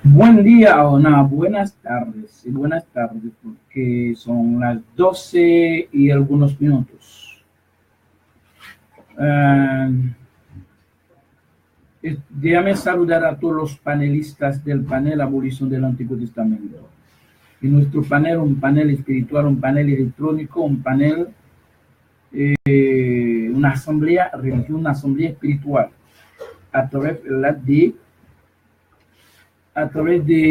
Buen día o no, buenas tardes, porque son las 12 y algunos minutos. Déjame saludar a todos los panelistas del panel Abolición del Antiguo Testamento. Y nuestro panel, un panel espiritual, un panel electrónico, un panel, una asamblea religiosa, una asamblea espiritual, a través de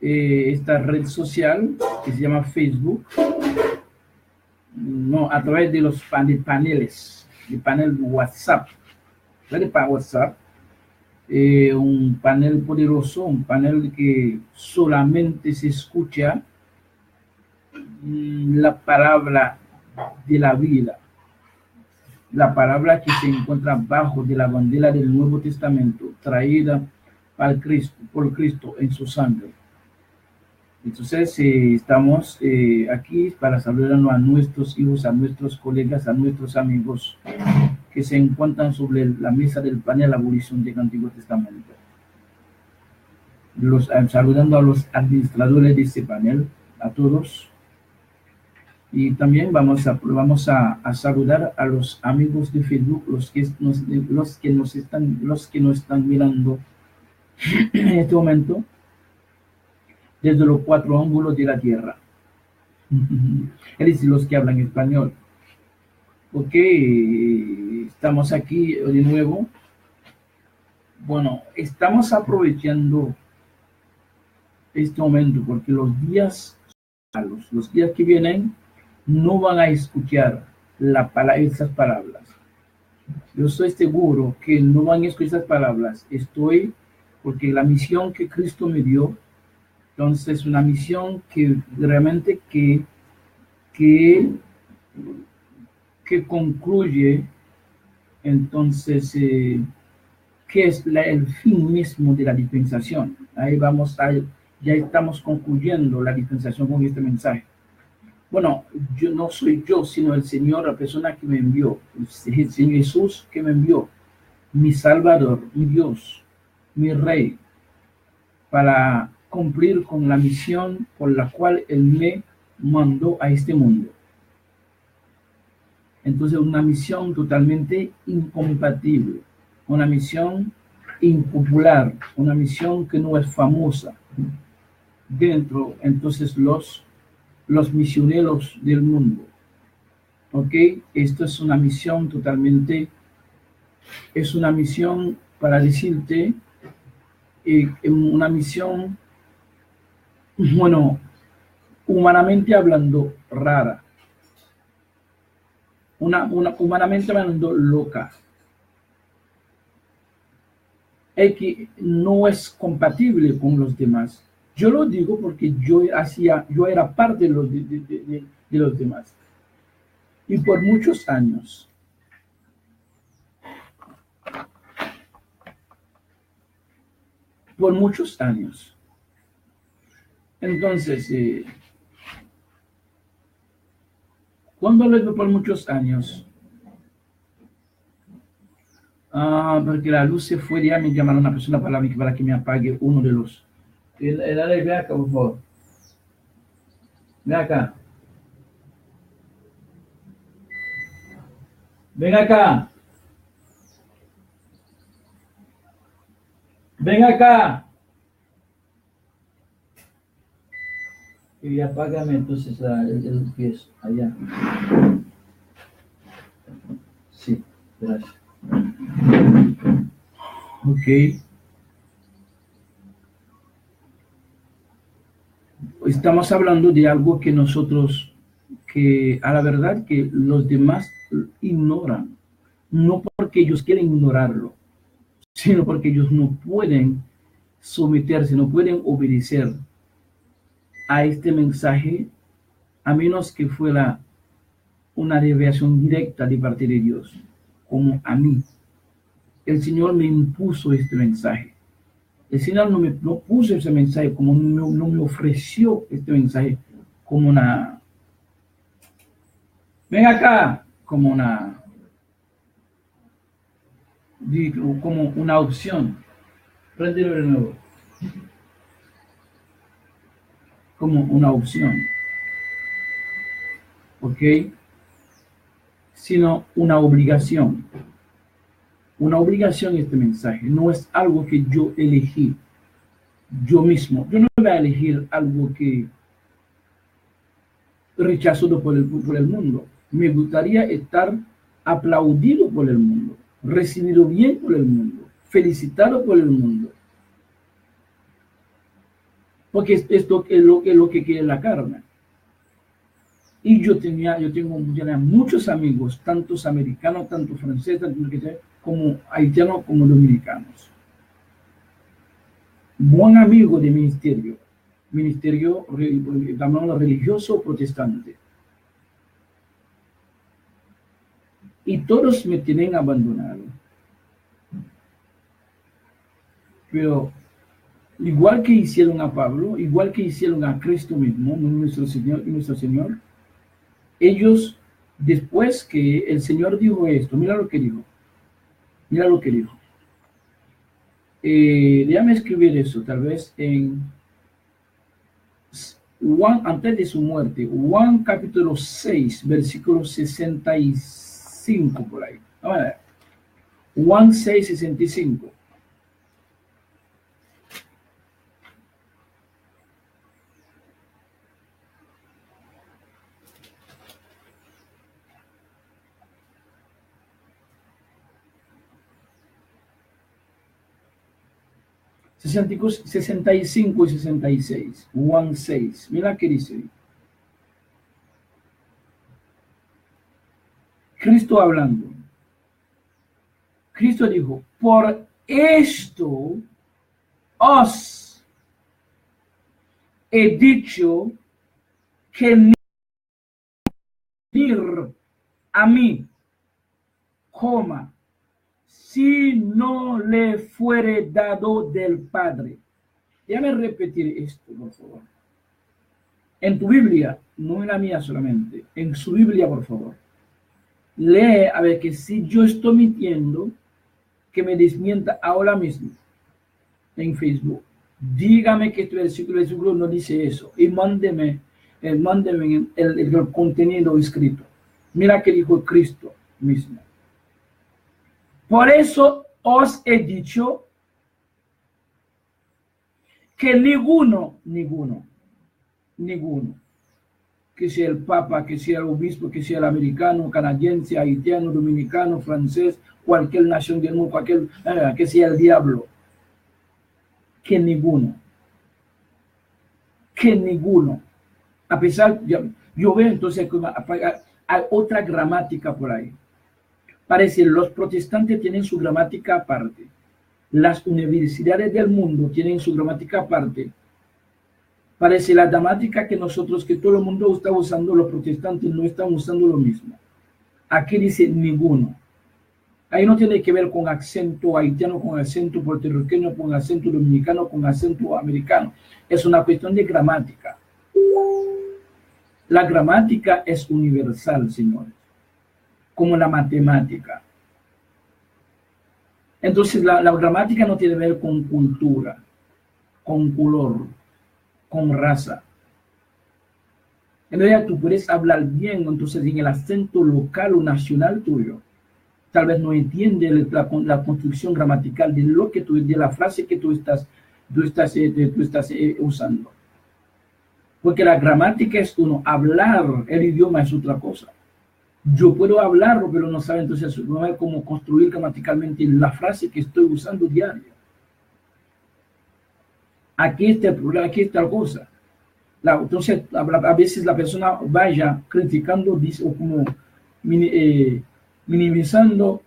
esta red social que se llama Facebook, no, a través de los paneles, de panel WhatsApp, un panel poderoso, un panel que solamente se escucha la palabra de la vida, la palabra que se encuentra bajo de la bandera del Nuevo Testamento, traída por Cristo en su sangre. Entonces, estamos aquí para saludar a nuestros hijos, a nuestros colegas, a nuestros amigos que se encuentran sobre la mesa del panel Abolición del Antiguo Testamento. Saludando a los administradores de este panel, a todos. Y también vamos a saludar a los amigos de Facebook, los que nos están mirando en este momento desde los 4 ángulos de la tierra. Es decir, los que hablan español. Ok, estamos aquí de nuevo. Bueno, estamos aprovechando este momento porque los días que vienen no van a escuchar esas palabras. Yo estoy seguro que no van a escuchar esas palabras. Porque la misión que Cristo me dio, entonces una misión que realmente que concluye, entonces, que es el fin mismo de la dispensación. Ya estamos concluyendo la dispensación con este mensaje. Bueno, no soy yo, sino el Señor, la persona que me envió, el Señor Jesús que me envió, mi Salvador, mi Dios, mi Rey, para cumplir con la misión por la cual Él me mandó a este mundo. Entonces, una misión totalmente incompatible, una misión impopular, una misión que no es famosa dentro, entonces, los misioneros del mundo. Ok, esto es una misión para decirte, una misión, bueno, humanamente hablando, rara, humanamente hablando, loca, es que no es compatible con los demás. Yo lo digo porque yo era parte de los demás. Y por muchos años, entonces, cuando lo digo por muchos años, porque la luz se fue, ya me llamaron a una persona para que me apague uno de los. Dale, ve acá, por favor. Ven acá. Ven acá. Ven acá. Y apágame entonces el piezo allá. Sí, gracias. Ok. Estamos hablando de algo que a la verdad que los demás ignoran. No porque ellos quieren ignorarlo, sino porque ellos no pueden someterse, no pueden obedecer a este mensaje, a menos que fuera una revelación directa de parte de Dios, como a mí. El Señor me impuso este mensaje. El Señor no puso ese mensaje, como no me ofreció este mensaje como una... Ven acá, como una... como una opción. Préndelo de nuevo. Como una opción. ¿Ok? Sino una obligación. Una obligación este mensaje. No es algo que yo elegí yo mismo. Yo no voy a elegir algo que rechazado por el mundo. Me gustaría estar aplaudido por el mundo, recibido bien por el mundo, felicitado por el mundo. Porque esto es lo que quiere la carne. Y yo tenía muchos amigos, tantos americanos, tanto franceses, como haitianos, como dominicanos. Buen amigo de ministerio llamado religioso protestante. Y todos me tienen abandonado. Pero igual que hicieron a Pablo, igual que hicieron a Cristo mismo, nuestro Señor, ellos, después que el Señor dijo esto, mira lo que dijo. Déjame escribir eso, tal vez en Juan, antes de su muerte, Juan capítulo 6, versículo 65, por ahí. A ver, Juan 6, 65. ...65 y 66... Juan 6... mira qué dice... Cristo hablando... Cristo dijo... por esto... os... he dicho... que ni ir a mí... coma... si no le fuere dado del Padre. Déjame repetir esto, por favor. En tu Biblia, no en la mía solamente, en su Biblia, por favor. Lee a ver que si yo estoy mintiendo, que me desmienta ahora mismo en Facebook. Dígame que este versículo no dice eso y mándeme el contenido escrito. Mira que dijo Cristo mismo. Por eso os he dicho que ninguno, que sea el Papa, que sea el obispo, que sea el americano, canadiense, haitiano, dominicano, francés, cualquier nación del mundo, que sea el diablo, que ninguno, a pesar, yo veo entonces que hay otra gramática por ahí. Parece los protestantes tienen su gramática aparte. Las universidades del mundo tienen su gramática aparte. Parece la gramática que todo el mundo está usando, los protestantes no están usando lo mismo. Aquí dice ninguno. Ahí no tiene que ver con acento haitiano, con acento puertorriqueño, con acento dominicano, con acento americano. Es una cuestión de gramática. La gramática es universal, señores, como la matemática. Entonces la gramática no tiene que ver con cultura, con color, con raza. En realidad tú puedes hablar bien, entonces en el acento local o nacional tuyo. Tal vez no entiende la construcción gramatical de la frase que tú estás usando. Porque la gramática es uno, hablar el idioma es otra cosa. Yo puedo hablarlo, pero no sabe entonces cómo construir gramaticalmente la frase que estoy usando diario. Aquí está el problema, aquí está la cosa. Entonces, a veces la persona vaya criticando o como minimizando,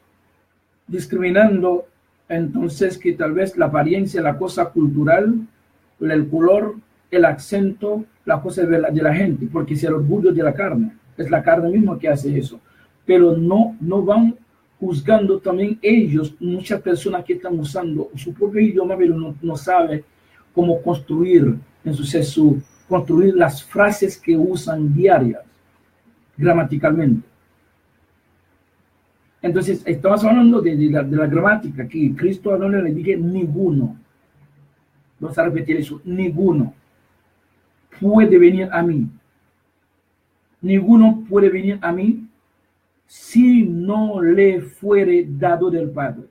discriminando, entonces que tal vez la apariencia, la cosa cultural, el color, el acento, la cosa de la gente, porque es el orgullo de la carne. Es la carne misma que hace eso. Pero no van juzgando también ellos, muchas personas que están usando su propio idioma, pero no saben cómo construir, entonces construir las frases que usan diarias, gramaticalmente. Entonces, estamos hablando de la gramática aquí. Cristo no le dije ninguno. Vamos a repetir eso. Ninguno puede venir a mí. Ninguno puede venir a mí si no le fuere dado del Padre.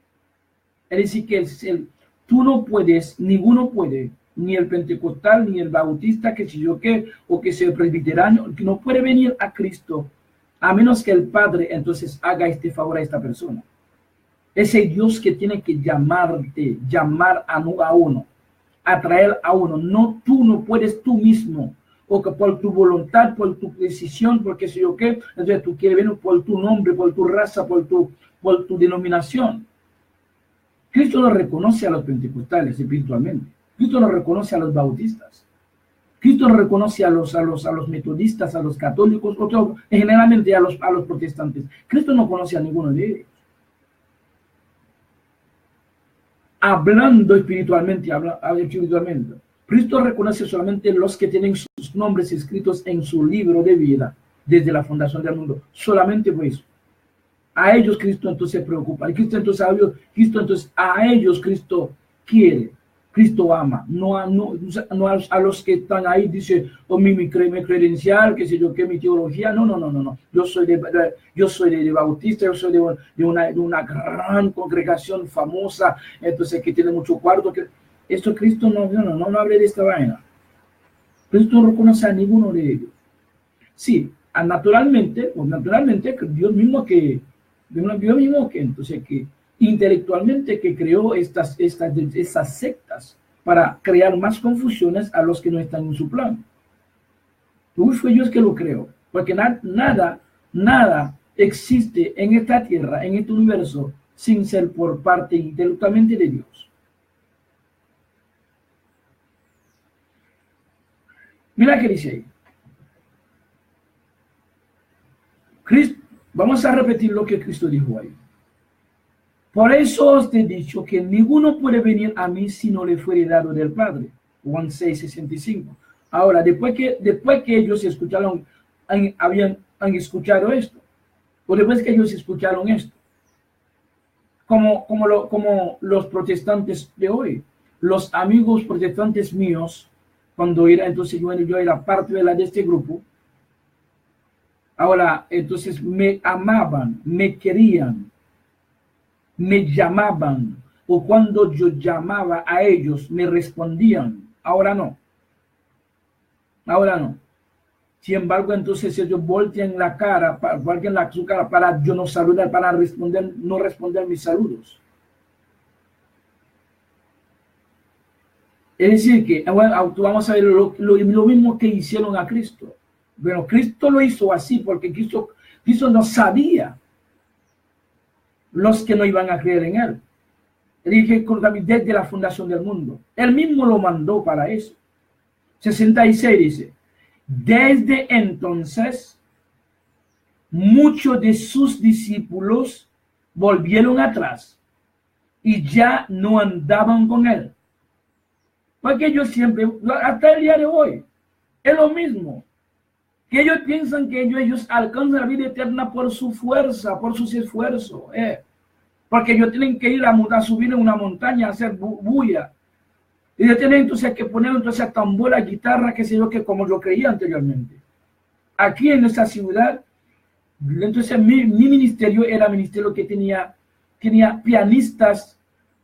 Es decir, que tú no puedes, ninguno puede, ni el pentecostal, ni el bautista, que si yo qué, o que sea presbiterano, que no puede venir a Cristo, a menos que el Padre entonces haga este favor a esta persona. Ese Dios que tiene que llamarte, llamar a uno, atraer a uno. No, tú no puedes tú mismo, o que por tu voluntad, por tu decisión, porque si yo qué, entonces tú quieres venir por tu nombre, por tu raza, por tu denominación. Cristo no reconoce a los pentecostales espiritualmente. Cristo no reconoce a los bautistas. Cristo no reconoce a los metodistas, a los católicos, generalmente a los protestantes. Cristo no conoce a ninguno de ellos. Hablando espiritualmente, Cristo reconoce solamente los que tienen sus nombres escritos en su libro de vida desde la fundación del mundo. Solamente por eso. A ellos Cristo entonces se preocupa. Cristo entonces a ellos Cristo quiere. Cristo ama. No a los que están ahí, dice, oh, mi credencial, qué sé yo, qué mi teología. No. Yo soy de bautista, yo soy de una gran congregación famosa, entonces que tiene mucho cuarto. Esto Cristo no hable de esta vaina. Cristo no reconoce a ninguno de ellos. Sí, naturalmente, Dios mismo que entonces que intelectualmente que creó estas sectas para crear más confusiones a los que no están en su plan. Fue Dios que lo creó, porque nada existe en esta tierra, en este universo, sin ser por parte intelectualmente de Dios. Mira qué dice ahí. Vamos a repetir lo que Cristo dijo ahí. Por eso os he dicho que ninguno puede venir a mí si no le fuere dado del Padre. Juan 6:65. Ahora, después que ellos escucharon, han escuchado esto, o después que ellos escucharon esto, como los protestantes de hoy, los amigos protestantes míos, cuando yo era parte de este grupo, ahora, entonces me amaban, me querían, me llamaban, o cuando yo llamaba a ellos, me respondían. Ahora no. Sin embargo, entonces ellos voltean su cara para yo no saludar, para no responder mis saludos. Es decir, que vamos a ver lo mismo que hicieron a Cristo. Bueno, Cristo lo hizo así porque Cristo no sabía los que no iban a creer en él. Dije desde la fundación del mundo. Él mismo lo mandó para eso. 66 dice, desde entonces muchos de sus discípulos volvieron atrás y ya no andaban con él. Porque ellos siempre, hasta el día de hoy, es lo mismo. Que ellos piensan que ellos alcanzan la vida eterna por su fuerza, por sus esfuerzos. Porque ellos tienen que ir a subir en una montaña a hacer bulla. Y ellos tienen entonces que poner entonces tambora, guitarra, qué sé yo, que como yo creía anteriormente. Aquí en esta ciudad, entonces mi ministerio era ministerio que tenía pianistas,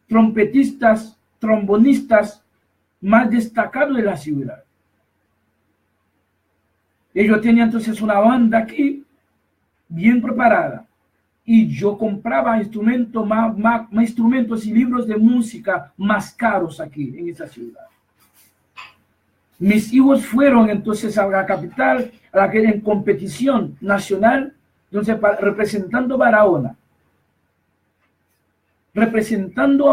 trompetistas, trombonistas más destacados de la ciudad. Ellos tenían entonces una banda aquí bien preparada y yo compraba instrumentos instrumentos y libros de música más caros aquí en esa ciudad. Mis hijos fueron entonces a la capital, en competición nacional, entonces representando a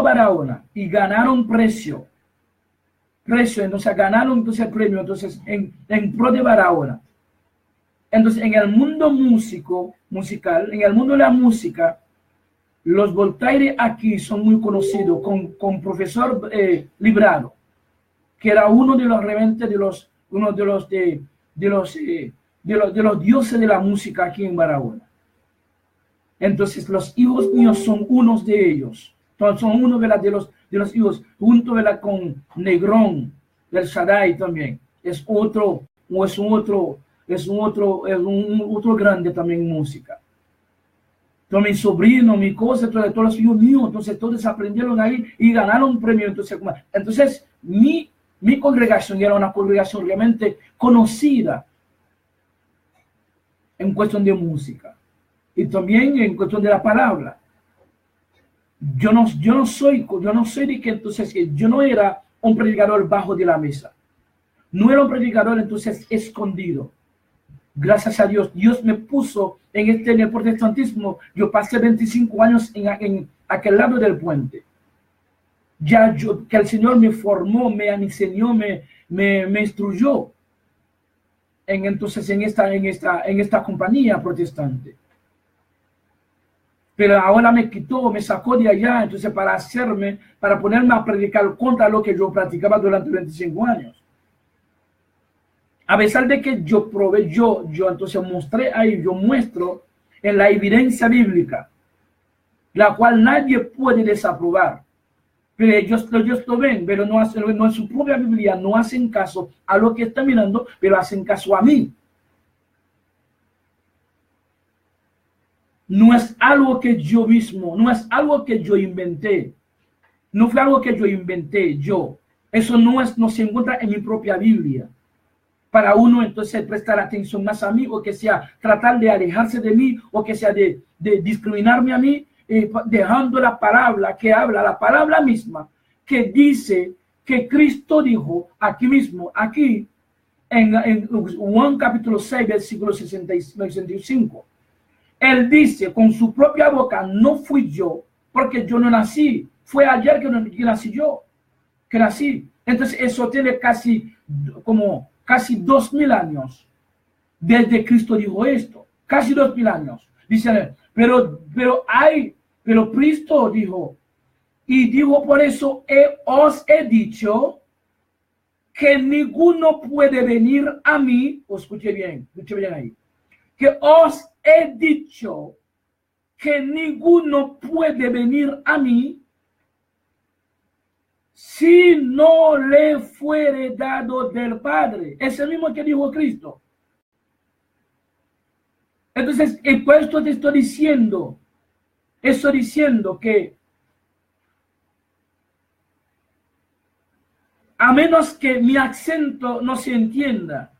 Barahona y ganaron precio, entonces ganaron entonces el premio entonces en pro de Barahona. Entonces, en el mundo musical, en el mundo de la música, los Voltaire aquí son muy conocidos con profesor Librado, que era uno de los realmente de los dioses de la música aquí en Barahona. Entonces los hijos míos son unos de ellos. Entonces, son uno de los hijos, junto con Negrón, del Shaddai también. Es un otro grande también en música. Entonces, mi sobrino, mi cosa, todos los hijos míos, entonces todos aprendieron ahí y ganaron un premio. Entonces mi congregación era una congregación realmente conocida en cuestión de música y también en cuestión de la palabra. Yo no soy de que entonces yo no era un predicador bajo de la mesa. No era un predicador entonces escondido. Gracias a Dios, Dios me puso en el protestantismo. Yo pasé 25 años en aquel lado del puente. Que el Señor me formó, me enseñó, me instruyó en esta compañía protestante. Pero ahora me quitó, me sacó de allá, entonces para ponerme a predicar contra lo que yo practicaba durante 25 años. A pesar de que yo entonces mostré ahí, yo muestro en la evidencia bíblica, la cual nadie puede desaprobar. Pero ellos lo ven, pero no en su propia Biblia, no hacen caso a lo que están mirando, pero hacen caso a mí. No es algo que yo mismo, no es algo que yo inventé. No fue algo que yo inventé yo. Eso no se encuentra en mi propia Biblia. Para uno entonces prestar atención más a mí, o que sea tratar de alejarse de mí, o que sea de discriminarme a mí, dejando la palabra que habla, la palabra misma, que dice que Cristo dijo aquí mismo, aquí en Juan capítulo 6, versículo 65. Él dice con su propia boca, no fui yo, porque yo no nací. Fue ayer que nací yo, que nací. Entonces eso tiene casi 2000 años desde Cristo dijo esto. Casi 2000 años. Dice, pero Cristo dijo, y dijo por eso, os he dicho que ninguno puede venir a mí. Escuche bien ahí. Que os he dicho que ninguno puede venir a mí si no le fuere dado del Padre. Es el mismo que dijo Cristo. Entonces, esto te estoy diciendo que a menos que mi acento no se entienda,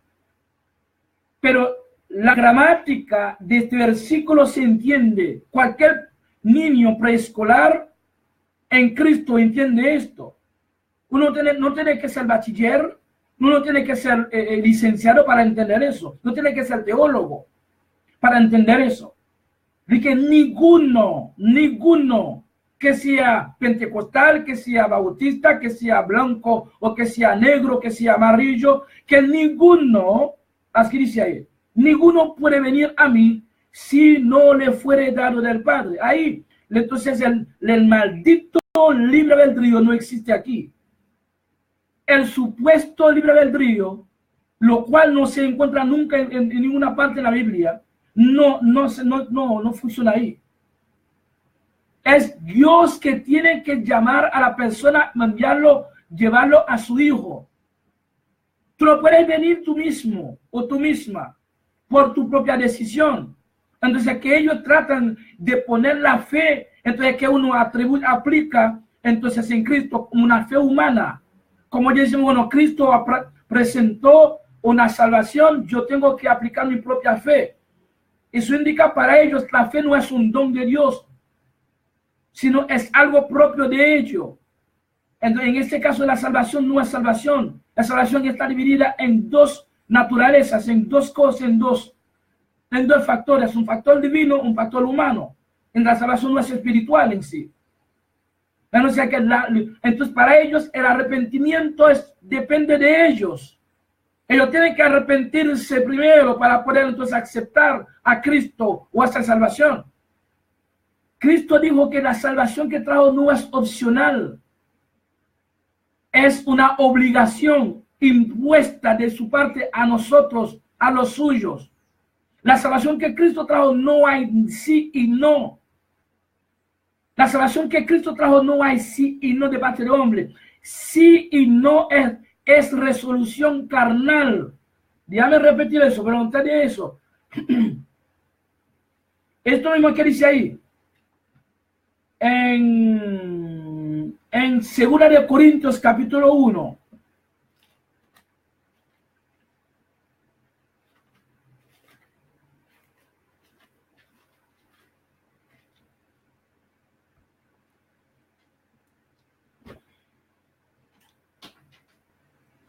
pero la gramática de este versículo se entiende. Cualquier niño preescolar en Cristo entiende esto. Uno no tiene que ser bachiller, uno tiene que ser licenciado para entender eso. No tiene que ser teólogo para entender eso. De que ninguno que sea pentecostal, que sea bautista, que sea blanco o que sea negro, que sea amarillo, que ninguno, así dice ahí, ninguno puede venir a mí si no le fuere dado del Padre. Ahí, entonces el maldito libre albedrío no existe aquí. El supuesto libre albedrío, lo cual no se encuentra nunca en ninguna parte de la Biblia, no funciona ahí. Es Dios que tiene que llamar a la persona, enviarlo, llevarlo a su hijo. Tú no puedes venir tú mismo o tú misma por tu propia decisión. Entonces que ellos tratan de poner la fe, entonces que uno aplica entonces en Cristo como una fe humana. Como dicen, bueno, Cristo presentó una salvación, yo tengo que aplicar mi propia fe. Eso indica para ellos la fe no es un don de Dios, sino es algo propio de ellos. Entonces, en este caso la salvación no es salvación. La salvación está dividida en dos naturalezas, en dos cosas, en dos factores, un factor divino, un factor humano. En la salvación no es espiritual en sí. Entonces para ellos el arrepentimiento depende de ellos. Ellos tienen que arrepentirse primero para poder entonces aceptar a Cristo o a esa salvación. Cristo dijo que la salvación que trajo no es opcional. Es una obligación impuesta de su parte a nosotros, a los suyos. La salvación que Cristo trajo no hay sí y no. La salvación que Cristo trajo no hay sí y no de parte del hombre. Sí y no es resolución carnal. Déjame repetir eso, preguntarle eso. Esto mismo que dice ahí. En 2 de Corintios capítulo 1.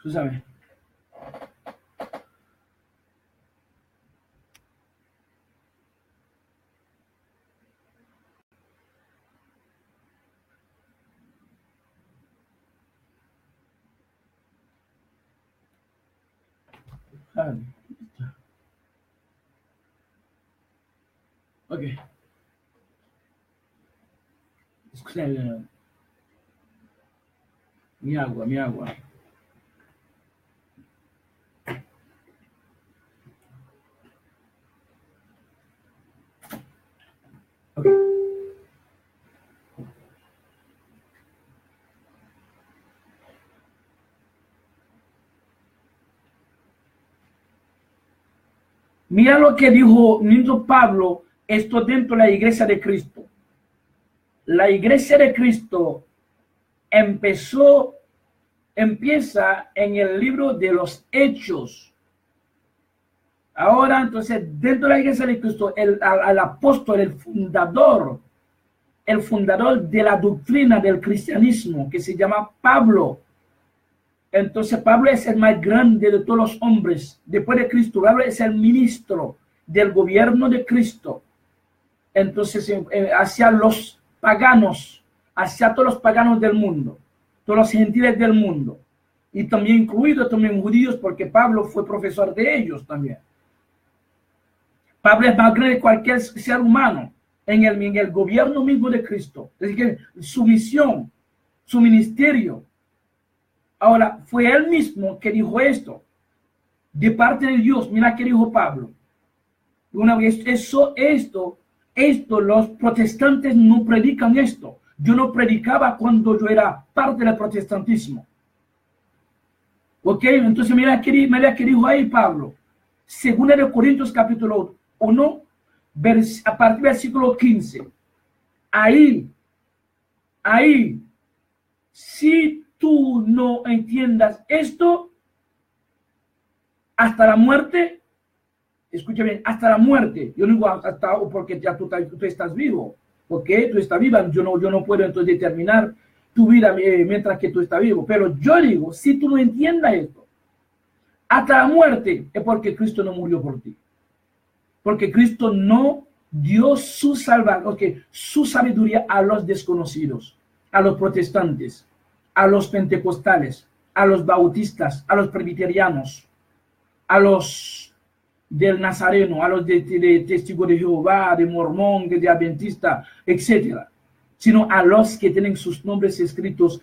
Tú sabes. Ok. Mi agua, mi agua. Okay. Mira lo que dijo Pablo, esto dentro de la iglesia de Cristo. La iglesia de Cristo empieza en el libro de los Hechos. Ahora, entonces, dentro de la iglesia de Cristo, el apóstol, el fundador de la doctrina del cristianismo, que se llama Pablo. Entonces, Pablo es el más grande de todos los hombres. Después de Cristo, Pablo es el ministro del gobierno de Cristo. Entonces, hacia los paganos, hacia todos los paganos del mundo, todos los gentiles del mundo, y también incluidos también judíos, porque Pablo fue profesor de ellos también. Pablo es más grande que cualquier ser humano en el gobierno mismo de Cristo. Es decir, que su misión, su ministerio. Ahora, fue él mismo que dijo esto, de parte de Dios. Mira qué dijo Pablo. Una vez, esto, los protestantes no predican esto. Yo no predicaba cuando yo era parte del protestantismo. Ok, entonces mira qué dijo ahí Pablo. 2 de Corintios capítulo 1, a partir del versículo 15. Ahí, si tú no entiendas esto, hasta la muerte, escucha bien, hasta la muerte, yo no digo hasta porque ya tú estás vivo, porque tú estás viva, yo no puedo entonces determinar tu vida mientras que tú estás vivo, pero yo digo, si tú no entiendas esto, hasta la muerte, es porque Cristo no murió por ti, porque Cristo no dio su salvación, su sabiduría a los desconocidos, a los protestantes, a los pentecostales, a los bautistas, a los presbiterianos, a los del Nazareno, a los de Testigo de Jehová, de Mormón, de Adventista, etcétera, sino a los que tienen sus nombres escritos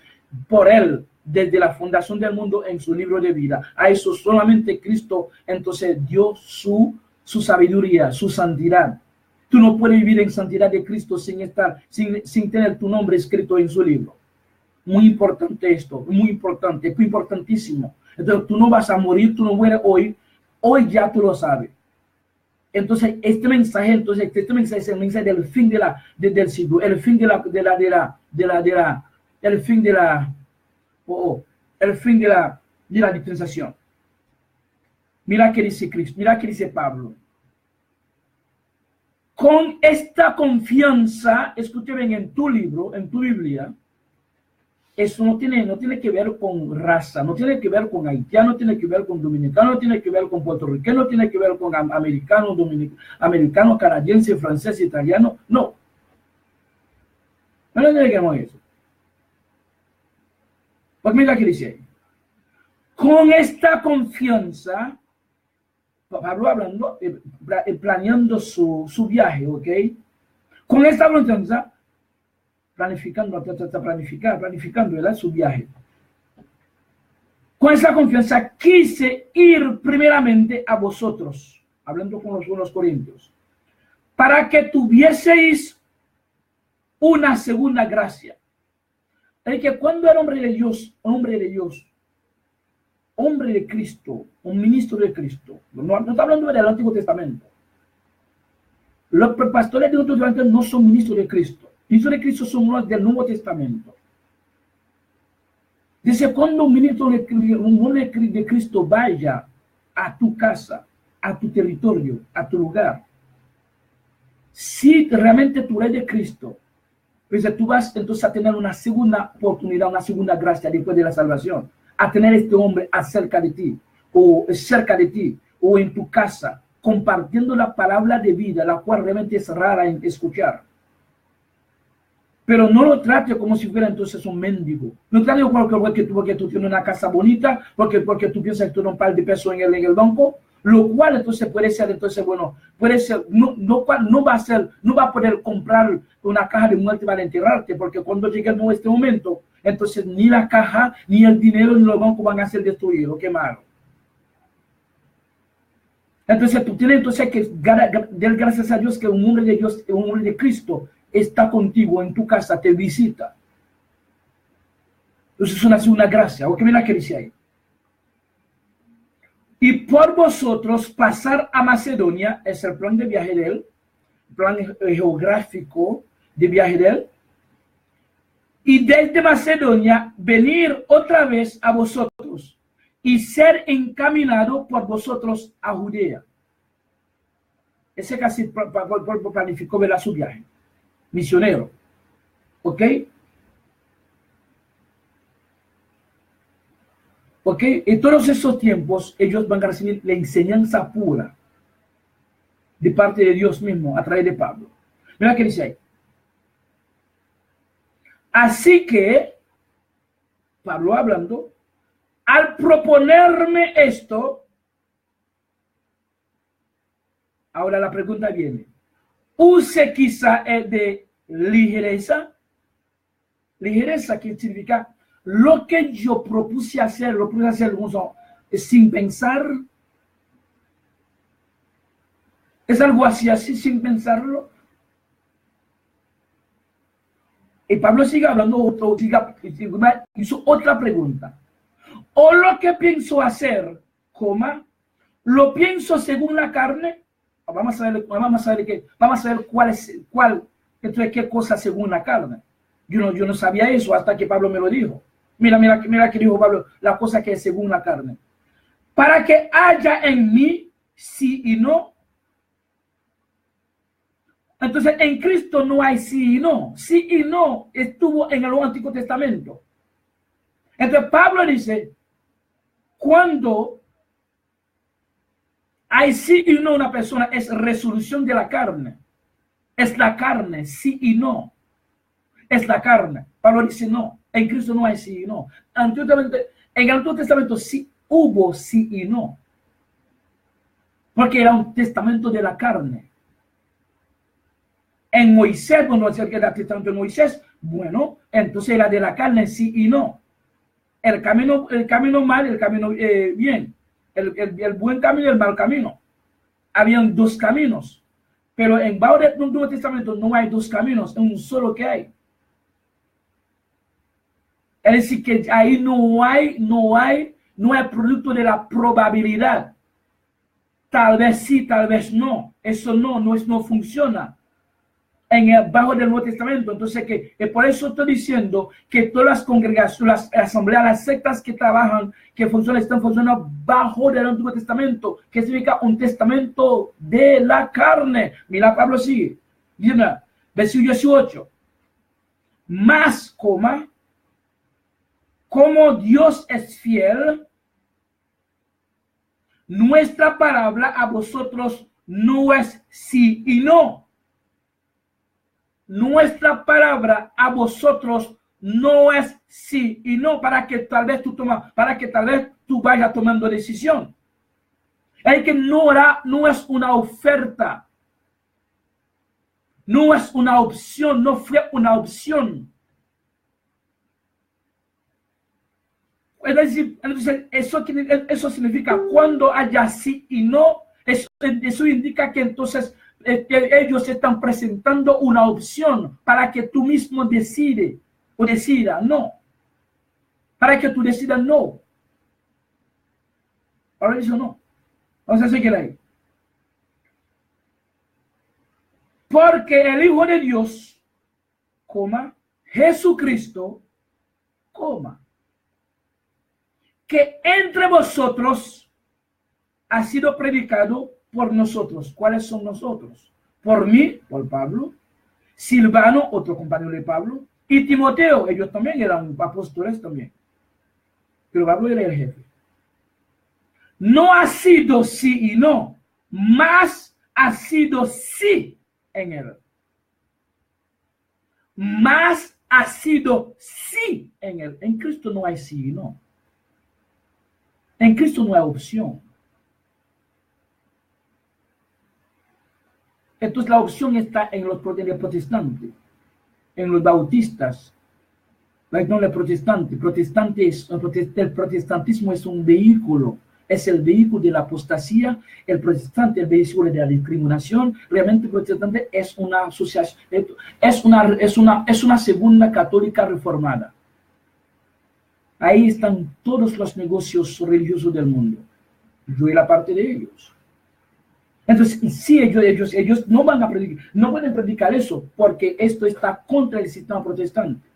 por él desde la fundación del mundo en su libro de vida. A eso solamente Cristo entonces dio su sabiduría, su santidad. Tú no puedes vivir en santidad de Cristo sin tener tu nombre escrito en su libro. Muy importante esto, muy importante, muy importantísimo. Entonces tú no vas a morir, tú no mueres hoy ya tú lo sabes. Entonces este mensaje es el mensaje del fin del siglo, el fin de la dispensación. Mira que dice Cristo, mira que dice Pablo. Con esta confianza, escuche bien, en tu libro, en tu Biblia, eso no tiene que ver con raza, no tiene que ver con haitiano, no tiene que ver con dominicano, no tiene que ver con puertorriqueño, no tiene que ver con americano, canadiense, francés, italiano, no. No le digamos eso. Pues mira que dice ahí. Con esta confianza, Pablo hablando, planeando su viaje, ¿ok? Con esta confianza, planificando, ¿verdad? Su viaje. Con esa confianza quise ir primeramente a vosotros. hablando con los corintios, para que tuvieseis una segunda gracia. Es que cuando era hombre de Dios, hombre de Cristo, un ministro de Cristo, no está hablando del Antiguo Testamento. Los pastores del Antiguo Testamento no son ministros de Cristo. Ministros de Cristo son los del Nuevo Testamento. Dice, cuando un ministro de Cristo vaya a tu casa, a tu territorio, a tu lugar, si realmente tú eres de Cristo, pues tú vas entonces a tener una segunda oportunidad, una segunda gracia después de la salvación, a tener este hombre acerca de ti, o cerca de ti, o en tu casa, compartiendo la palabra de vida, la cual realmente es rara en escuchar. Pero no lo trate como si fuera entonces un mendigo. No trate porque tú tienes una casa bonita, porque tú piensas que tú tienes un par de pesos en el banco, lo cual entonces puede ser, entonces, bueno, puede ser, no va a poder comprar una caja de muerte para enterrarte, porque cuando llegue este momento, entonces ni la caja, ni el dinero, ni los bancos van a ser destruidos, qué malo. Entonces tú tienes entonces que dar gracias a Dios que un hombre de Dios, un hombre de Cristo, está contigo en tu casa, te visita. Entonces es una gracia. ¿O qué mira que dice ahí? Y por vosotros pasar a Macedonia, es el plan de viaje de él, plan geográfico de viaje de él, y desde Macedonia venir otra vez a vosotros y ser encaminado por vosotros a Judea. Ese casi planificó ver su viaje. Misionero. ¿Ok? ¿Ok? En todos esos tiempos ellos van a recibir la enseñanza pura de parte de Dios mismo a través de Pablo. Mira qué dice ahí. Así que, Pablo hablando, al proponerme esto, ahora la pregunta viene, ¿use quizá de ligereza? Ligereza, que significa lo que yo propuse hacer, sin pensar. ¿Es algo así sin pensarlo? Y Pablo sigue hablando, hizo otra pregunta. O lo que pienso hacer, lo pienso según la carne. Vamos a ver qué cosa según la carne. Yo no sabía eso hasta que Pablo me lo dijo. Mira que dijo Pablo, la cosa que es según la carne. Para que haya en mí sí y no. Entonces, en Cristo no hay sí y no. Sí y no estuvo en el Antiguo Testamento. Entonces, Pablo dice, cuando hay sí y no una persona, es resolución de la carne. Es la carne, sí y no. Es la carne. Pablo dice no. En Cristo no hay sí y no. En el Antiguo Testamento sí hubo sí y no. Porque era un testamento de la carne. En Moisés, cuando se queda el testamento de Moisés, bueno, entonces era de la carne sí y no. El camino mal, el camino bien. El buen camino y el mal camino. Habían dos caminos. Pero en el Nuevo Testamento no hay dos caminos, es un solo que hay. Es decir, que ahí no hay producto de la probabilidad. Tal vez sí, tal vez no. Eso no funciona bajo del Nuevo Testamento. Entonces, por eso estoy diciendo que todas las congregaciones, las asambleas, las sectas que trabajan, están funcionando bajo del Antiguo Testamento, que significa un testamento de la carne. Mira, Pablo sigue. Mira, versículo 18. Más, como Dios es fiel, nuestra palabra a vosotros no es sí y no. Nuestra palabra a vosotros no es sí y no, para que tal vez tú vayas tomando decisión. Es que no es una oferta, no es una opción, no fue una opción. Es decir, entonces eso significa cuando haya sí y no, Eso indica que entonces ellos están presentando una opción para que tú mismo decida o decida no. Para que tú decidas no. Ahora dice no. Vamos a seguir ahí. Porque el Hijo de Dios, Jesucristo, que entre vosotros ha sido predicado por nosotros. ¿Cuáles son nosotros? Por mí, por Pablo, Silvano, otro compañero de Pablo, y Timoteo. Ellos también eran apóstoles también. Pero Pablo era el jefe. No ha sido sí y no, más ha sido sí en él. Más ha sido sí en él. En Cristo no hay sí y no. En Cristo no hay opción. Entonces la opción está en los protestantes, en los bautistas. No los protestantes. El protestantismo es un vehículo. Es el vehículo de la apostasía, el protestante, el vehículo de la discriminación. Realmente el protestante es una asociación, es una segunda católica reformada. Ahí están todos los negocios religiosos del mundo. Yo soy la parte de ellos. Entonces, sí, ellos no van a predicar, no pueden predicar eso, porque esto está contra el sistema protestante.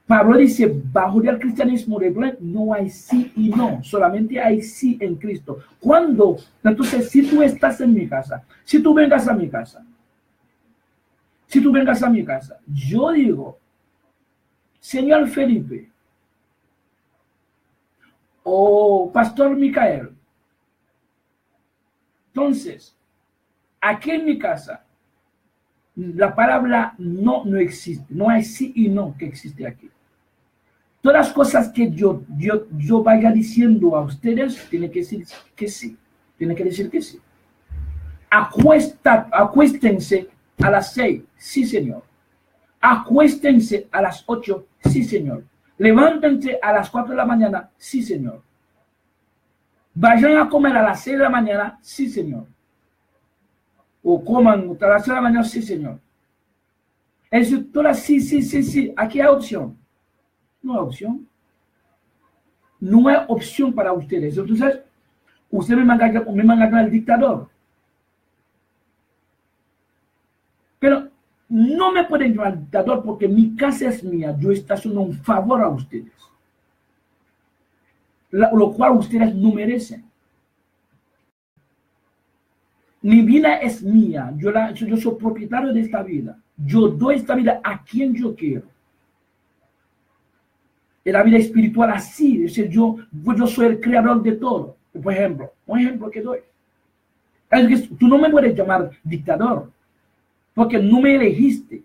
Pablo dice, bajo el cristianismo regular no hay sí y no, solamente hay sí en Cristo. Cuando, entonces, si tú estás en mi casa, si tú vengas a mi casa, yo digo, señor Felipe, o pastor Micael, entonces, aquí en mi casa, la palabra no existe, no hay sí y no que existe aquí. Todas las cosas que yo vaya diciendo a ustedes, tiene que decir que sí. Tiene que decir que sí. Acuéstense a las 6, sí señor. Acuéstense a las 8, sí señor. Levántense a las 4 de la mañana, sí señor. Vayan a comer a las 6 de la mañana, sí señor. O coman a las 6 de la mañana, sí señor. Es decir, todas sí. Aquí hay opción. No hay opción. No hay opción para ustedes. Entonces, ustedes me mandan al dictador. Pero no me pueden llamar al dictador porque mi casa es mía. Yo estoy haciendo un favor a ustedes. Lo cual ustedes no merecen. Mi vida es mía. Yo soy propietario de esta vida. Yo doy esta vida a quien yo quiero. En la vida espiritual así, es decir, yo soy el creador de todo. Por ejemplo, un ejemplo que doy. Es que tú no me puedes llamar dictador, porque no me elegiste.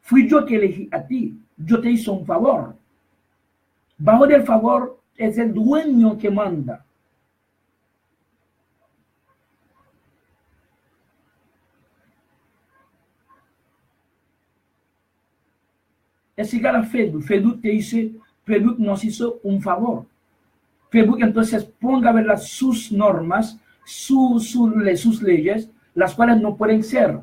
Fui yo que elegí a ti. Yo te hice un favor. Bajo del favor es el dueño que manda. Es igual a Facebook. Facebook nos hizo un favor. Facebook entonces ponga a ver sus normas, sus leyes, las cuales no pueden ser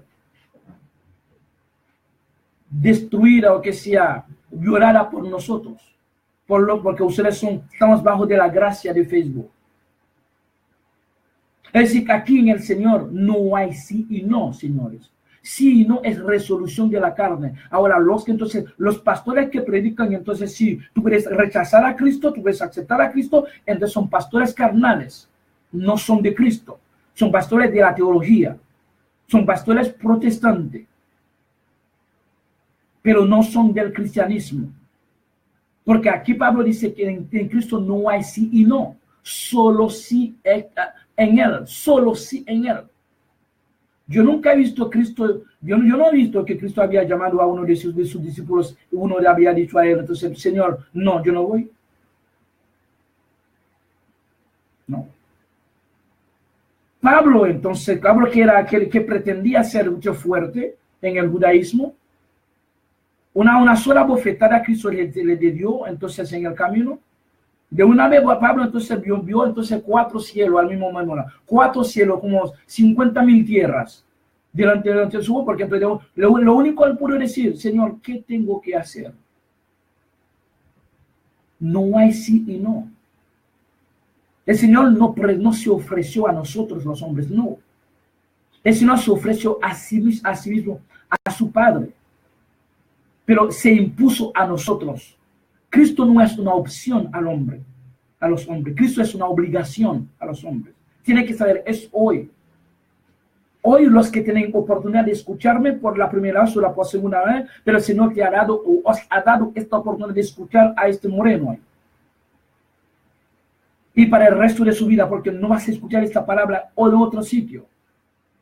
destruidas o que sea violada por nosotros. Porque ustedes estamos bajo de la gracia de Facebook. Es decir, que aquí en el Señor no hay sí y no, señores. Sí y no es resolución de la carne. Ahora, los pastores que predican, entonces sí, tú puedes rechazar a Cristo, tú puedes aceptar a Cristo, entonces son pastores carnales, no son de Cristo. Son pastores de la teología, son pastores protestantes, pero no son del cristianismo. Porque aquí Pablo dice que en Cristo no hay sí y no, solo sí en Él, solo sí en Él. Yo nunca he visto a Cristo, yo no he visto que Cristo había llamado a uno de sus discípulos y uno le había dicho a él, entonces, Señor, no, yo no voy. No. Pablo, entonces, Pablo que era aquel que pretendía ser mucho fuerte en el judaísmo, una sola bofetada Cristo le dio, entonces, en el camino, De una vez Pablo entonces vio entonces 4 cielos al mismo momento, 4 cielos, como 50.000 tierras delante de su voz, porque entonces lo único que él pudo decir, Señor, ¿qué tengo que hacer? No hay sí y no. El Señor no se ofreció a nosotros los hombres, no. El Señor se ofreció a sí mismo, a su Padre, pero se impuso a nosotros. Cristo no es una opción a los hombres. Cristo es una obligación a los hombres. Tiene que saber, es hoy. Hoy los que tienen oportunidad de escucharme por la primera vez o la por segunda vez, pero el Señor te ha dado o os ha dado esta oportunidad de escuchar a este moreno hoy. Y para el resto de su vida, porque no vas a escuchar esta palabra o en otro sitio.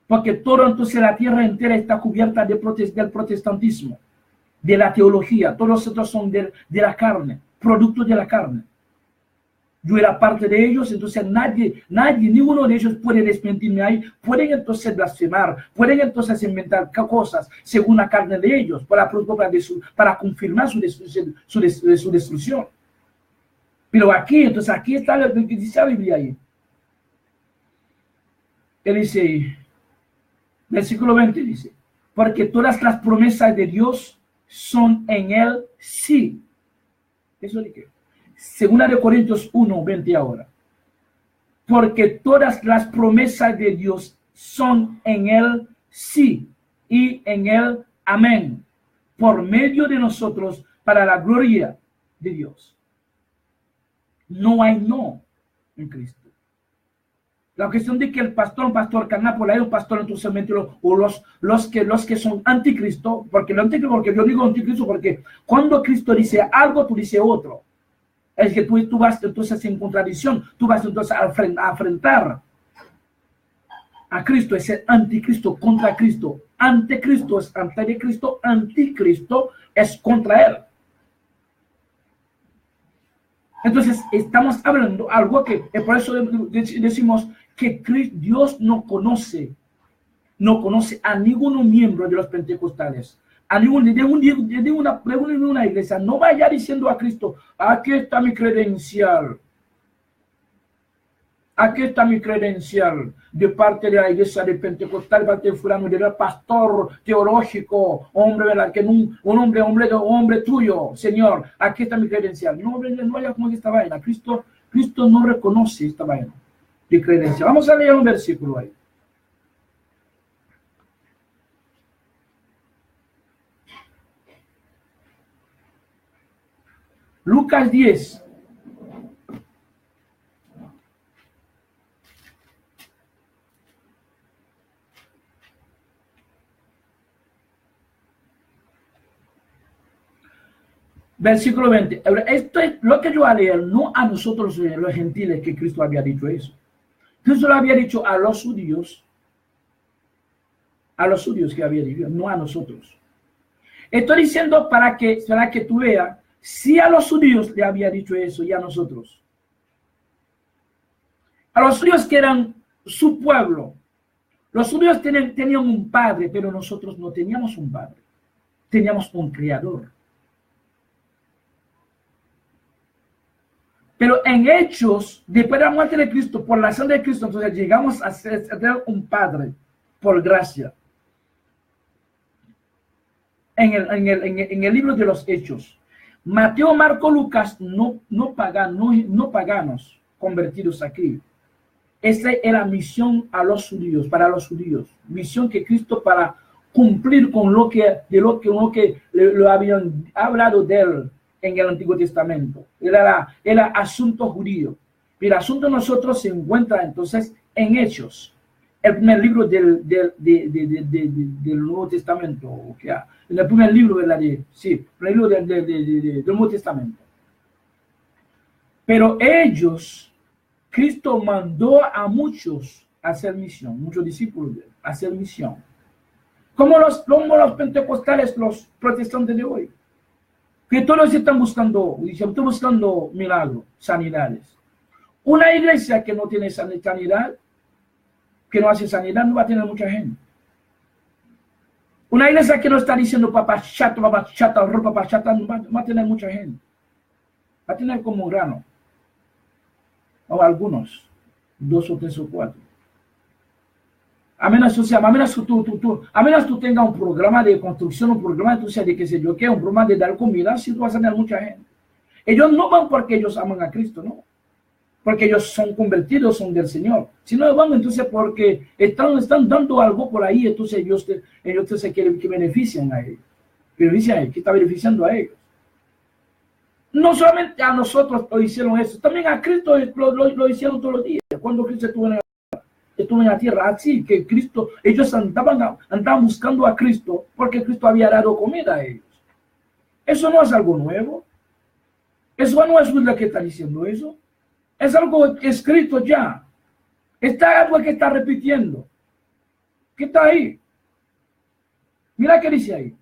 Porque todo entonces la tierra entera está cubierta del protestantismo, de la teología. Todos los otros son de la carne, producto de la carne. Yo era parte de ellos, entonces nadie, ninguno de ellos puede desmentirme ahí. Pueden entonces blasfemar, pueden entonces inventar cosas según la carne de ellos, para confirmar su destrucción. Pero aquí está lo que dice la Biblia ahí. Él dice, versículo 20 dice, porque todas las promesas de Dios son en él sí. Eso de qué. Segunda de Corintios 1, 20 ahora. Porque todas las promesas de Dios son en él sí y en él amén. Por medio de nosotros para la gloria de Dios. No hay no en Cristo. La cuestión de que el pastor carnal, hay un pastor entonces o los que son anticristo, porque yo digo anticristo porque cuando Cristo dice algo, tú dices otro. Es que tú vas entonces en contradicción, tú vas entonces a enfrentar a Cristo, es el anticristo contra Cristo. Anticristo es antes de Cristo, anticristo es contra él. Entonces estamos hablando algo que, por eso decimos que Dios no conoce a ninguno miembro de los pentecostales, a de una iglesia. No vaya diciendo a Cristo, aquí está mi credencial. Aquí está mi credencial de parte de la iglesia de Pentecostal, parte de fulano, del pastor teológico, hombre, ¿verdad? Que un hombre tuyo, Señor. Aquí está mi credencial. No vaya como esta vaina. Cristo no reconoce esta vaina de credencial. Vamos a leer un versículo ahí. Lucas 10. Versículo 20. Esto es lo que yo voy a leer, no a nosotros los gentiles, que Cristo había dicho eso. Cristo lo había dicho a los judíos que había dicho, no a nosotros. Estoy diciendo para que tú veas, si a los judíos le había dicho eso y a nosotros. A los judíos que eran su pueblo. Los judíos tenían un padre, pero nosotros no teníamos un padre. Teníamos un criador. Pero en Hechos, después de la muerte de Cristo, por la sangre de Cristo, entonces llegamos a tener un padre por gracia. En el libro de los Hechos, Mateo, Marco, Lucas, no paganos convertidos aquí. Esa era misión a los judíos, para los judíos. Misión que Cristo para cumplir con lo que lo habían hablado de él en el Antiguo Testamento. Era asunto judío. El asunto de nosotros se encuentra entonces en Hechos, el primer libro del Nuevo Testamento. Okay. En el primer libro del libro del Nuevo Testamento. Pero Cristo mandó a muchos a hacer misión, muchos discípulos a hacer misión. Como los pentecostales, los protestantes de hoy. Que todos están buscando milagros, sanidades. Una iglesia que no tiene sanidad, que no hace sanidad, no va a tener mucha gente. Una iglesia que no está diciendo papá chata, no va a tener mucha gente. Va a tener como un grano. o algunos, 2 o 3 o 4. A menos, o sea, a menos tú tengas un programa de construcción, un programa de qué sé yo qué, un programa de dar comida, si tú vas a tener mucha gente. Ellos no van porque ellos aman a Cristo, no. Porque ellos son convertidos, son del Señor. Si no van, entonces porque están dando algo por ahí, entonces ellos se quieren que benefician a ellos. Que está beneficiando a ellos. No solamente a nosotros lo hicieron eso, también a Cristo lo hicieron todos los días. Cuando Cristo estuvo en la tierra, así que Cristo, ellos andaban buscando a Cristo porque Cristo había dado comida a ellos. Eso no es algo nuevo. Eso no es lo que está diciendo eso. Es algo escrito ya. Está algo que está repitiendo. ¿Qué está ahí? Mira qué dice ahí.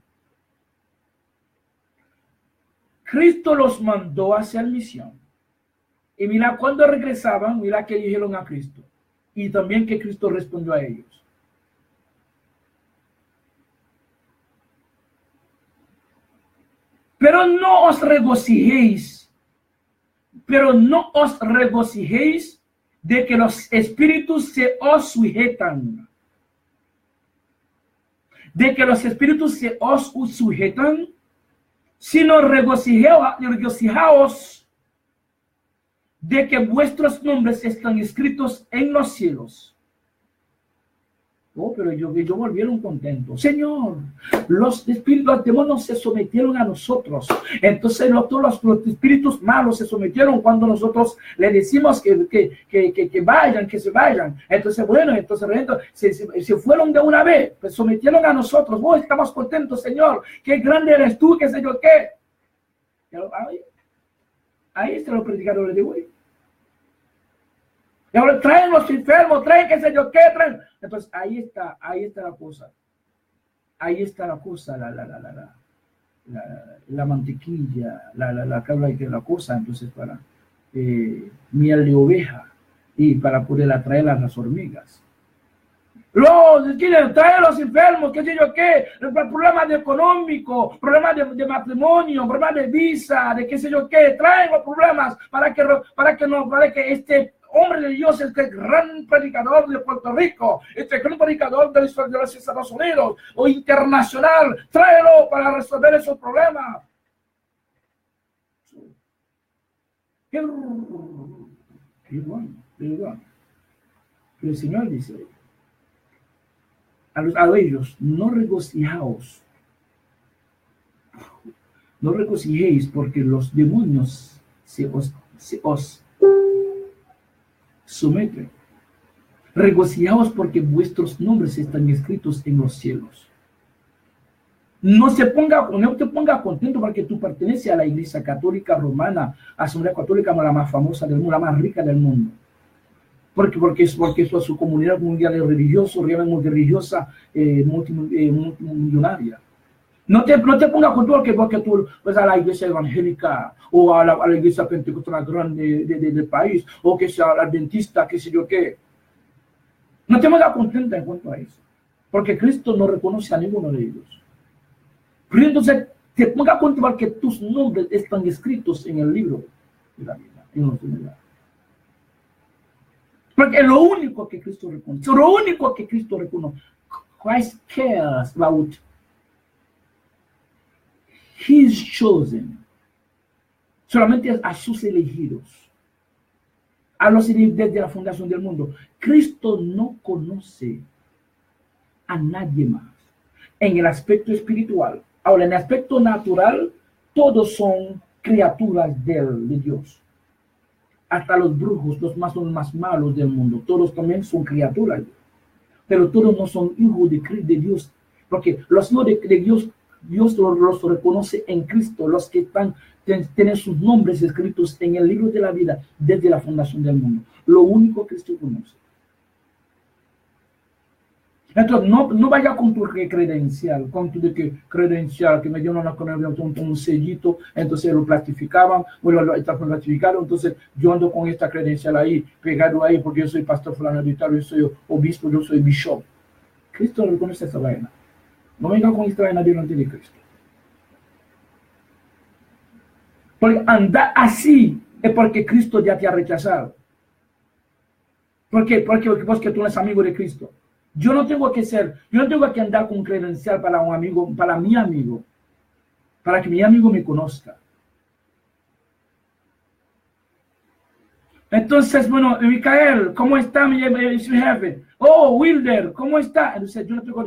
Cristo los mandó a hacer misión. Y mira cuando regresaban, mira que dijeron a Cristo. Y también que Cristo respondió a ellos. Pero no os regocijéis de que los espíritus se os sujetan. De que los espíritus se os sujetan, sino regocijaos de que vuestros nombres están escritos en los cielos. Oh, pero ellos volvieron contentos. Señor, los espíritus, los demonios se sometieron a nosotros. Entonces todos los espíritus malos se sometieron cuando nosotros le decimos que vayan, que se vayan. Entonces, bueno, se fueron de una vez, pues sometieron a nosotros. Oh, estamos contentos, Señor. Qué grande eres tú, qué sé yo qué. Ahí están los predicadores de hoy. Y ahora traen los enfermos, traen qué sé yo qué, traen. Entonces ahí está la cosa. Ahí está la cosa, la mantequilla, la cosa, entonces para miel de oveja y para poder atraer a las hormigas. Quieren traer a los enfermos, qué sé yo qué, problemas económicos, problemas de matrimonio, problemas de visa, de qué sé yo qué, traen los problemas para que este hombre de Dios, este gran predicador de Puerto Rico, este gran predicador de los Estados Unidos o internacional, tráelo para resolver esos problemas. Qué bueno. Pero el Señor dice a ellos, no regocijéis porque los demonios se os someten. Regocijaos porque vuestros nombres están escritos en los cielos. No te ponga contento porque tú perteneces a la Iglesia Católica Romana, Asamblea Católica, la más famosa del mundo, la más rica del mundo. Porque es su comunidad mundial religiosa, realmente religiosa, multimillonaria. No te pongas con todo porque tú vas a la iglesia evangélica o a la iglesia pentecostal grande del país o que sea la adventista, qué sé yo qué. No te pongas contenta en cuanto a eso, porque Cristo no reconoce a ninguno de ellos. Pero entonces te pongas contenta porque tus nombres están escritos en el libro de la vida, en los demás. Porque lo único que Cristo reconoce, Christ cares about His chosen, solamente a sus elegidos, a los elegidos desde la fundación del mundo. Cristo no conoce a nadie más en el aspecto espiritual. Ahora, en el aspecto natural, todos son criaturas de Dios. Hasta los brujos, los más malos del mundo, todos también son criaturas. Pero todos no son hijos de Dios, porque los hijos de Dios, Dios los reconoce en Cristo, los que tienen sus nombres escritos en el libro de la vida desde la fundación del mundo. Lo único que Cristo conoce. Entonces, no vaya con tu credencial, que me dieron un sellito, entonces lo plastificaban, entonces yo ando con esta credencial ahí, pegado ahí, porque yo soy pastor fulano de tal, yo soy obispo, yo soy bishop. Cristo no reconoce esa vaina. No vengan con esta vaina delante de Cristo. Porque andar así es porque Cristo ya te ha rechazado. ¿Por qué? Porque tú eres amigo de Cristo. Yo no tengo que andar con credencial para un amigo, para mi amigo, para que mi amigo me conozca. Entonces, bueno, Micael, ¿cómo está mi jefe? Oh, Wilder, ¿cómo está? Entonces, yo no tengo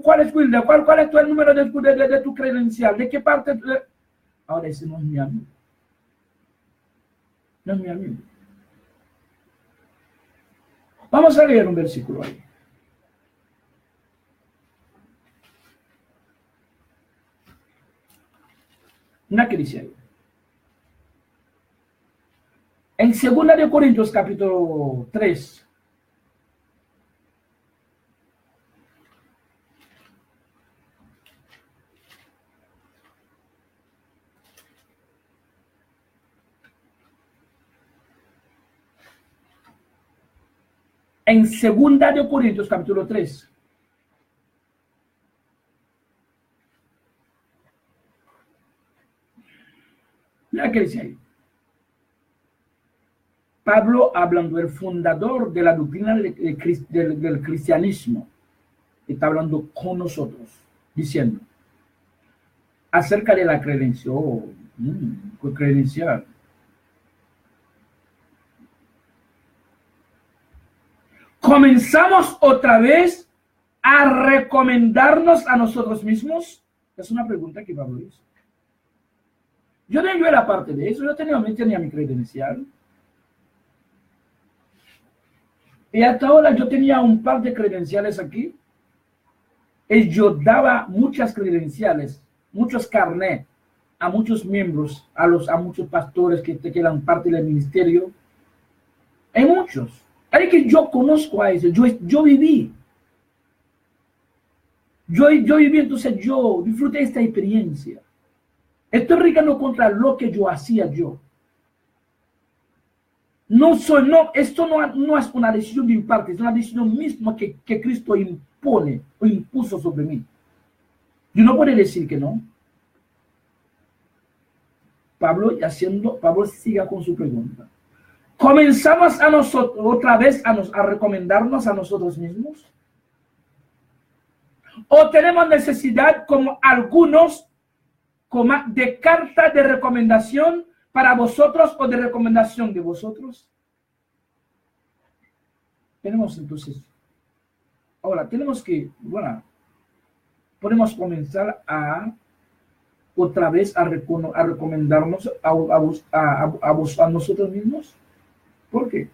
¿cuál es Wilder? ¿Cuál es el número de tu credencial? ¿De qué parte? Ahora ese no es mi amigo. No es mi amigo. Vamos a leer un versículo ahí. Mira qué dice ahí. En 2 Corintios capítulo 3. En 2 Corintios capítulo 3. Mira qué dice ahí. Pablo, hablando del fundador de la doctrina del cristianismo, está hablando con nosotros, diciendo acerca de la credencial. ¿Comenzamos otra vez a recomendarnos a nosotros mismos? Es una pregunta que Pablo hizo. Yo era parte de eso, yo tenía mi credencial. Y hasta ahora yo tenía un par de credenciales aquí. Y yo daba muchas credenciales, muchos carnets a muchos miembros, a muchos pastores que eran parte del ministerio. Hay muchos. Hay que yo conozco a eso, yo viví. Yo viví, entonces yo disfruté esta experiencia. Estoy regando contra lo que yo hacía yo. Esto no es una decisión de mi parte, es una decisión misma que Cristo impone o impuso sobre mí. Yo no puedo decir que no. Pablo siga con su pregunta. ¿Comenzamos a nosotros otra vez a recomendarnos a nosotros mismos? ¿O tenemos necesidad, como algunos, de carta de recomendación para vosotros o de recomendación de vosotros? Tenemos entonces, ahora tenemos que, podemos comenzar otra vez a recomendarnos a nosotros mismos. ¿Por qué?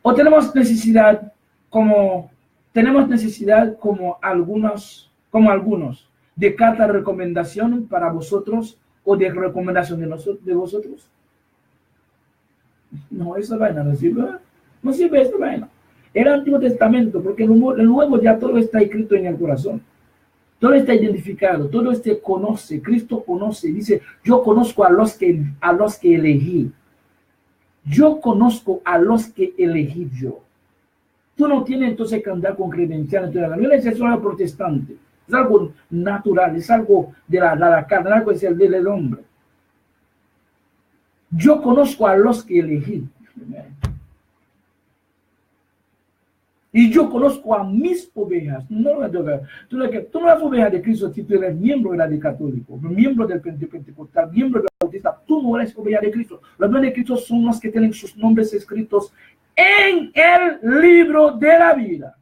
O tenemos necesidad como algunos de carta de recomendación para vosotros o de recomendación de vosotros. No, esa vaina no sirve. No sirve esta vaina. El Antiguo Testamento, porque el Nuevo ya todo está escrito en el corazón. Todo está identificado, todo conoce, Cristo conoce, dice, yo conozco a los que elegí. Yo conozco a los que elegí yo. Tú no tienes entonces que andar con credenciales. La violencia es algo protestante, es algo natural, es algo de la carne, algo es el del hombre. Yo conozco a los que elegí. Y yo conozco a mis ovejas. Tú no eres oveja de Cristo si tú eres miembro de la de católico, miembro del pentecostal, miembro de la bautista. Tú no eres oveja de Cristo. Los ovejas de Cristo son los que tienen sus nombres escritos en el libro de la vida.